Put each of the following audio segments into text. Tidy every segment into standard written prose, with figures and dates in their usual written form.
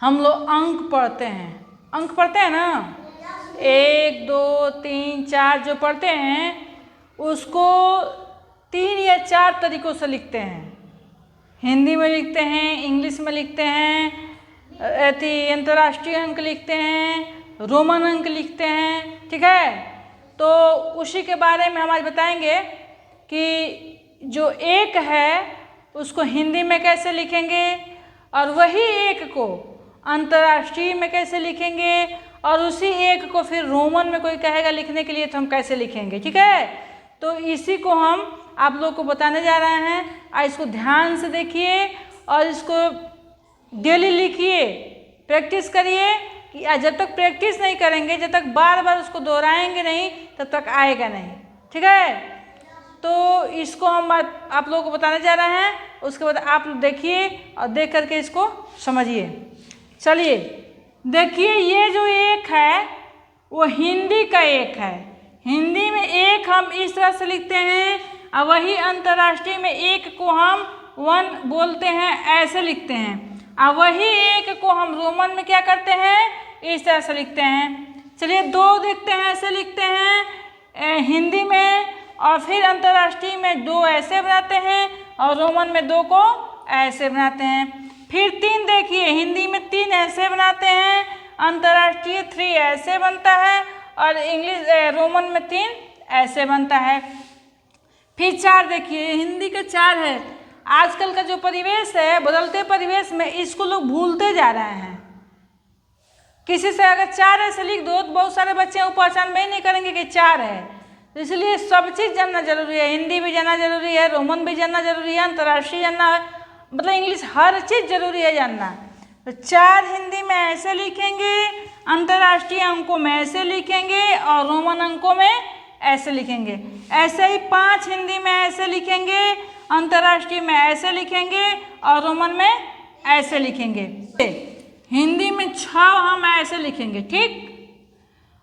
हम लोग अंक पढ़ते हैं, अंक पढ़ते हैं ना, 1 2 3 4 जो पढ़ते हैं उसको 3 या 4 तरीक़ों से लिखते हैं। हिंदी में लिखते हैं, इंग्लिश में लिखते हैं, अंतर्राष्ट्रीय अंक लिखते हैं, रोमन अंक लिखते हैं, ठीक है। तो उसी के बारे में हम आज बताएंगे कि जो एक है उसको हिंदी में कैसे लिखेंगे और वही एक को अंतर्राष्ट्रीय में कैसे लिखेंगे और उसी एक को फिर रोमन में कोई कहेगा लिखने के लिए तो हम कैसे लिखेंगे, ठीक है। तो इसी को हम आप लोग को बताने जा रहे हैं। और इसको ध्यान से देखिए और इसको डेली लिखिए, प्रैक्टिस करिए कि जब तक प्रैक्टिस नहीं करेंगे, जब तक बार बार उसको दोहराएंगे नहीं, तब तक आएगा नहीं, ठीक है। तो इसको हम आप लोगों को बताने जा रहे हैं, उसके बाद आप देखिए और देख करके इसको समझिए। चलिए देखिए, ये जो एक है वो हिंदी का एक है। हिंदी में एक हम इस तरह से लिखते हैं और वही अंतर्राष्ट्रीय में एक को हम 1 बोलते हैं, ऐसे लिखते हैं। और वही एक को हम रोमन में क्या करते हैं, इस तरह से लिखते हैं। चलिए 2 देखते हैं, ऐसे लिखते हैं हिंदी में, और फिर अंतर्राष्ट्रीय में 2 ऐसे बनाते हैं और रोमन में 2 को ऐसे बनाते हैं। फिर 3 देखिए, हिंदी में 3 ऐसे बनाते हैं, अंतर्राष्ट्रीय 3 ऐसे बनता है और रोमन में 3 ऐसे बनता है। फिर 4 देखिए, हिंदी के 4 है। आजकल का जो परिवेश है, बदलते परिवेश में इसको लोग भूलते जा रहे हैं। किसी से अगर 4 ऐसे लिख दो तो बहुत सारे बच्चे वो पहचान भी नहीं करेंगे कि 4 है। तो इसलिए सब चीज़ जानना जरूरी है, हिंदी भी जानना जरूरी है, रोमन भी जानना जरूरी है, अंतर्राष्ट्रीय जानना है, मतलब इंग्लिश, हर चीज़ जरूरी है जानना। तो 4 हिंदी में ऐसे लिखेंगे, अंतर्राष्ट्रीय अंकों में ऐसे लिखेंगे और रोमन अंकों में ऐसे लिखेंगे। ऐसे ही 5 हिंदी में ऐसे लिखेंगे, अंतर्राष्ट्रीय में ऐसे लिखेंगे और रोमन में ऐसे लिखेंगे। हिंदी में 6 हम ऐसे लिखेंगे, ठीक।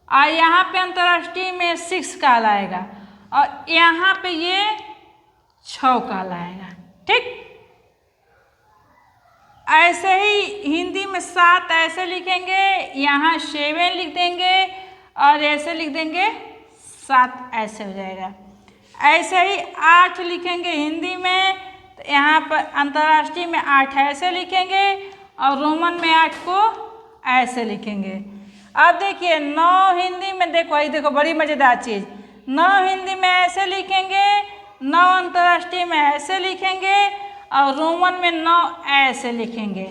और यहाँ पे अंतर्राष्ट्रीय में 6 कहलाएगा और यहाँ पे ये 6 कहलाएगा, ठीक। ऐसे ही हिंदी में 7 ऐसे लिखेंगे, यहाँ 7 लिख देंगे और ऐसे लिख देंगे 7, ऐसे हो जाएगा। ऐसे ही 8 लिखेंगे हिंदी में, तो यहाँ पर अंतर्राष्ट्रीय में 8 ऐसे लिखेंगे और रोमन में 8 को ऐसे लिखेंगे। अब देखिए 9 हिंदी में, देखो ये देखो बड़ी मज़ेदार चीज़, 9 हिंदी में ऐसे लिखेंगे, 9 अंतर्राष्ट्रीय में ऐसे लिखेंगे और रोमन में 9 ऐसे लिखेंगे।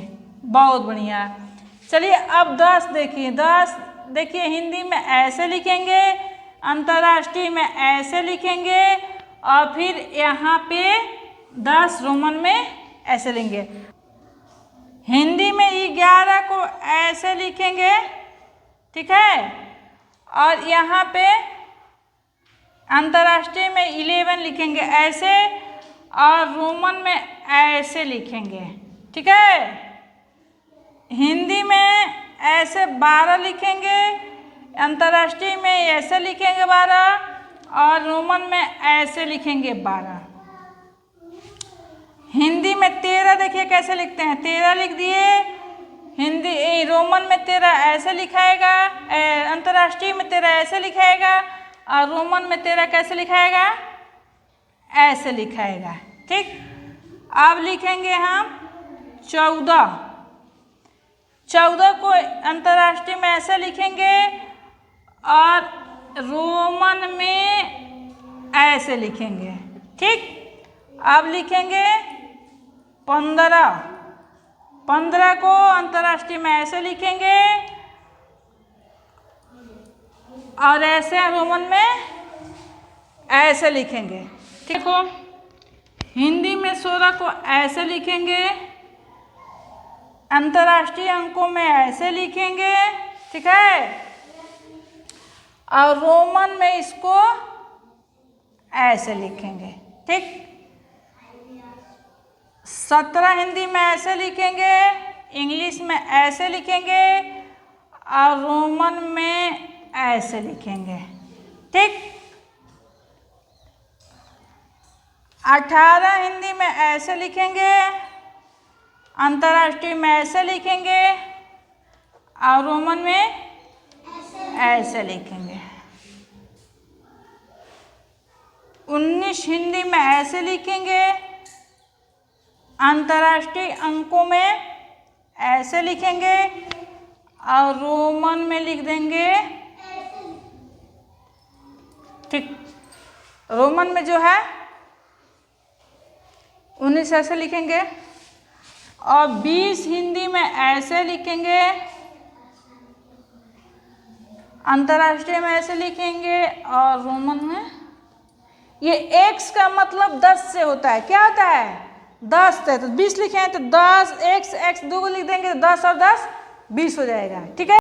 बहुत बढ़िया। चलिए अब 10 देखिए, 10 देखिए हिंदी में ऐसे लिखेंगे, अंतर्राष्ट्रीय में ऐसे लिखेंगे और फिर यहाँ पे 10 रोमन में ऐसे लिखेंगे। हिंदी में 11 को ऐसे लिखेंगे, ठीक है, और यहाँ पे अंतर्राष्ट्रीय में 11 लिखेंगे ऐसे और रोमन में ऐसे लिखेंगे, ठीक है। हिंदी में ऐसे 12 लिखेंगे, अंतर्राष्ट्रीय में ऐसे लिखेंगे 12 और रोमन में ऐसे लिखेंगे 12। हिंदी में 13 देखिए कैसे लिखते हैं, 13 लिख दिए। हिंदी रोमन में 13 ऐसे लिखाएगा, अंतर्राष्ट्रीय में 13 ऐसे लिखाएगा और रोमन में 13 कैसे लिखाएगा, ऐसे लिखाएगा, ठीक। अब लिखेंगे हम 14, 14 को अंतर्राष्ट्रीय में ऐसे लिखेंगे और रोमन में ऐसे लिखेंगे, ठीक। अब लिखेंगे 15, 15 को अंतर्राष्ट्रीय में ऐसे लिखेंगे और ऐसे रोमन में ऐसे लिखेंगे, ठीक हो। हिंदी में 16 को ऐसे लिखेंगे, अंतर्राष्ट्रीय अंकों में ऐसे लिखेंगे, ठीक है, और रोमन में इसको ऐसे लिखेंगे, ठीक। 17 हिंदी में ऐसे लिखेंगे, इंग्लिश में ऐसे लिखेंगे और रोमन में ऐसे लिखेंगे, ठीक। 18 हिंदी में ऐसे लिखेंगे, अंतर्राष्ट्रीय में ऐसे लिखेंगे और रोमन में ऐसे लिखेंगे। 19 हिंदी में ऐसे लिखेंगे, अंतर्राष्ट्रीय अंकों में ऐसे लिखेंगे और रोमन में लिख देंगे। ठीक, रोमन में जो है 19 ऐसे लिखेंगे और 20 हिंदी में ऐसे लिखेंगे, अंतर्राष्ट्रीय में ऐसे लिखेंगे और रोमन में ये x का मतलब 10 से होता है। क्या होता है? 10 है तो 20 लिखे हैं तो 10 x 2 को लिख देंगे तो 10 और 10 20 हो जाएगा। ठीक है।